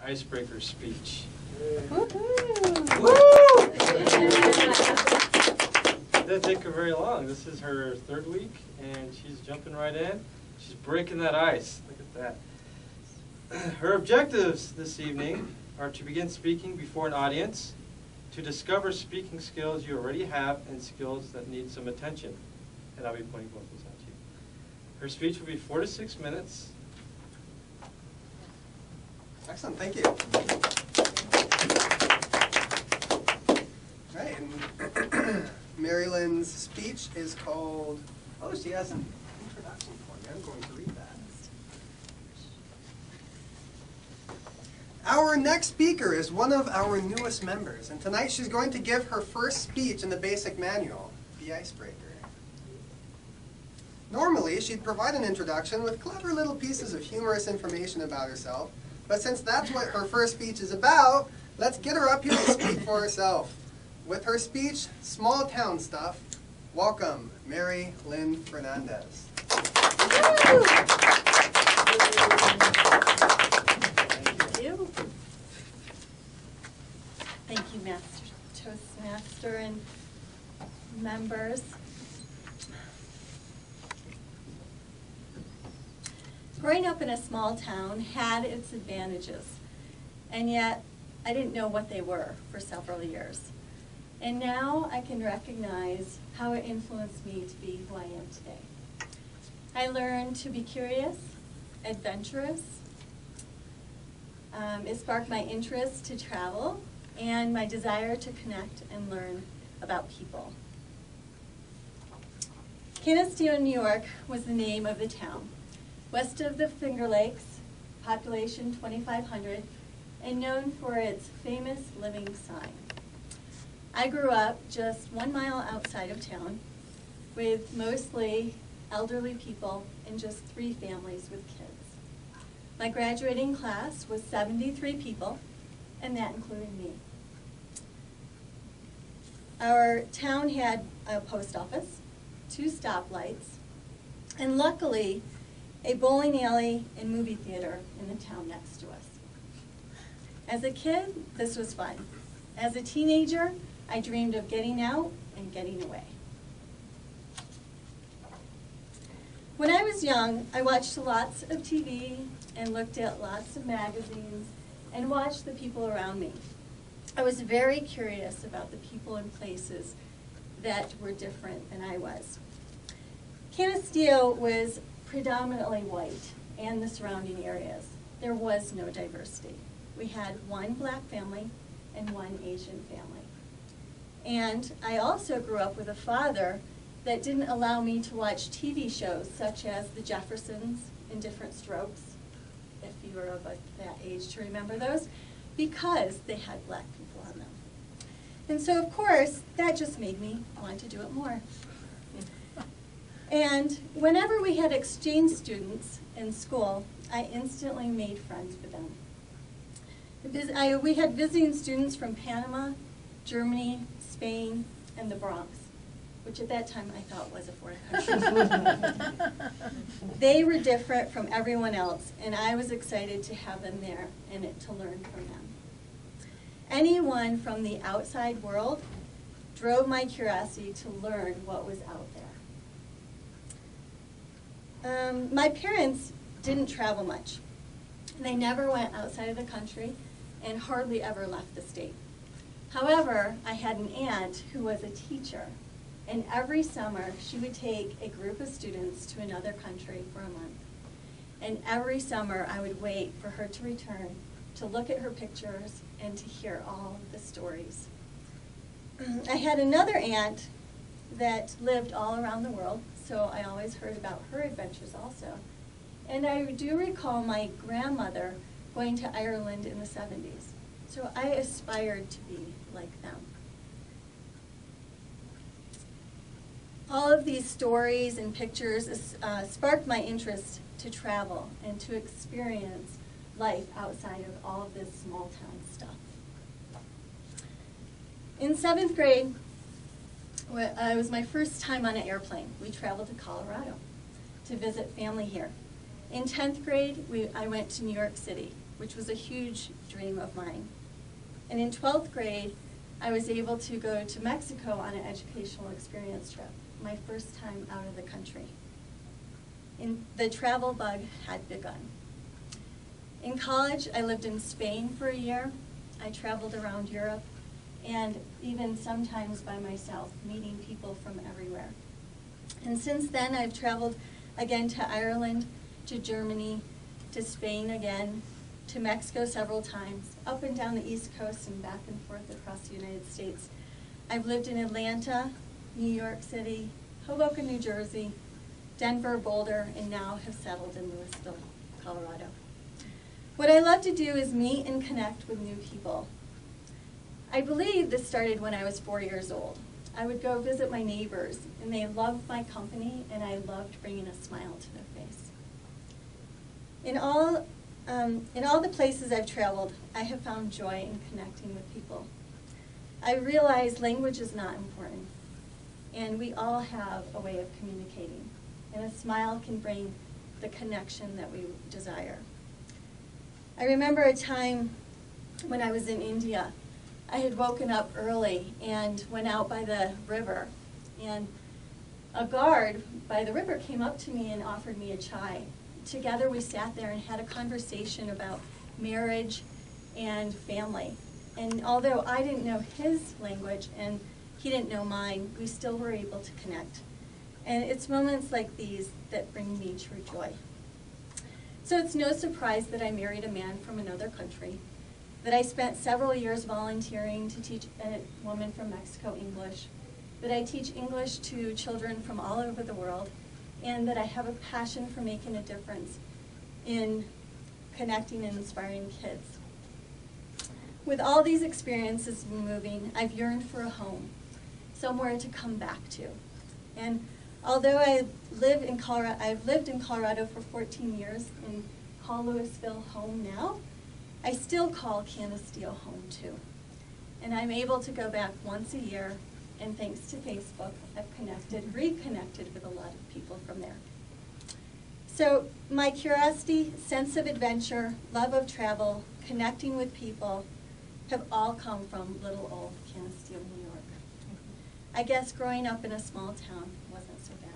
MaryLynneIcebreaker speech. Woohoo! Woo! It didn't take her very long. This is her 3rd week, and she's jumping right in. She's breaking that ice. Look at that. Her objectives this evening are to begin speaking before an audience, to discover speaking skills you already have and skills that need some attention. And I'll be pointing both those out to you. Her speech will be 4 to 6 minutes. Excellent, thank you. All right, and MaryLynne's speech is called, oh, she has an introduction for me. I'm going to read that. Our next speaker is one of our newest members, and tonight she's going to give her first speech in the basic manual, the Icebreaker. Normally, she'd provide an introduction with clever little pieces of humorous information about herself, but since that's what her first speech is about, let's get her up here to speak for herself. With her speech, Small Town Stuff, welcome MaryLynne Fernandez. Thank you. Thank you, Toastmaster and members. Growing up in a small town had its advantages, and yet I didn't know what they were for several years. And now I can recognize how it influenced me to be who I am today. I learned to be curious, adventurous. It sparked my interest to travel and my desire to connect and learn about people. Canisteo, New York was the name of the town. West of the Finger Lakes, population 2,500, and known for its famous living sign. I grew up just 1 mile outside of town with mostly elderly people and just 3 families with kids. My graduating class was 73 people, and that included me. Our town had a post office, 2 stoplights, and luckily, a bowling alley and movie theater in the town next to us. As a kid, this was fun. As a teenager, I dreamed of getting out and getting away. When I was young, I watched lots of TV and looked at lots of magazines and watched the people around me. I was very curious about the people and places that were different than I was. Canisteo was predominantly white and the surrounding areas. There was no diversity. We had 1 black family and 1 Asian family. And I also grew up with a father that didn't allow me to watch TV shows such as The Jeffersons in Different Strokes, if you were of that age to remember those, because they had black people on them. And so, of course, that just made me want to do it more. And whenever we had exchange students in school, I instantly made friends with them. We had visiting students from Panama, Germany, Spain, and the Bronx, which at that time I thought was a foreign country. They were different from everyone else, and I was excited to have them there and to learn from them. Anyone from the outside world drove my curiosity to learn what was out there. My parents didn't travel much. They never went outside of the country and hardly ever left the state. However, I had an aunt who was a teacher, and every summer she would take a group of students to another country for a month. And every summer I would wait for her to return to look at her pictures and to hear all the stories. I had another aunt that lived all around the world, so I always heard about her adventures also. And I do recall my grandmother going to Ireland in the 70s. So I aspired to be like them. All of these stories and pictures sparked my interest to travel and to experience life outside of all of this small town stuff. In 7th grade, it was my first time on an airplane. We traveled to Colorado to visit family here. In 10th grade, I went to New York City which was a huge dream of mine. And in 12th grade, I was able to go to Mexico on an educational experience trip, my first time out of the country. The travel bug had begun. In college, I lived in Spain for a year. I traveled around Europe, and even sometimes by myself, meeting people from everywhere. And since then, I've traveled again to Ireland, to Germany, to Spain again, to Mexico several times, up and down the East Coast and back and forth across the United States. I've lived in Atlanta, New York City, Hoboken, New Jersey, Denver, Boulder, and now have settled in Louisville, Colorado. What I love to do is meet and connect with new people. I believe this started when I was 4 years old. I would go visit my neighbors, and they loved my company, and I loved bringing a smile to their face. In all the places I've traveled, I have found joy in connecting with people. I realize language is not important, and we all have a way of communicating, and a smile can bring the connection that we desire. I remember a time when I was in India. I had woken up early and went out by the river, and a guard by the river came up to me and offered me a chai. Together we sat there and had a conversation about marriage and family. And although I didn't know his language and he didn't know mine, we still were able to connect. And it's moments like these that bring me true joy. So it's no surprise that I married a man from another country, that I spent several years volunteering to teach a woman from Mexico English, that I teach English to children from all over the world, and that I have a passion for making a difference in connecting and inspiring kids. With all these experiences moving, I've yearned for a home, somewhere to come back to. And although I've lived in Colorado for 14 years and call Louisville home now, I still call Canisteo home too. And I'm able to go back once a year, and thanks to Facebook, I've reconnected with a lot of people from there. So my curiosity, sense of adventure, love of travel, connecting with people have all come from little old Canisteo, New York. I guess growing up in a small town wasn't so bad.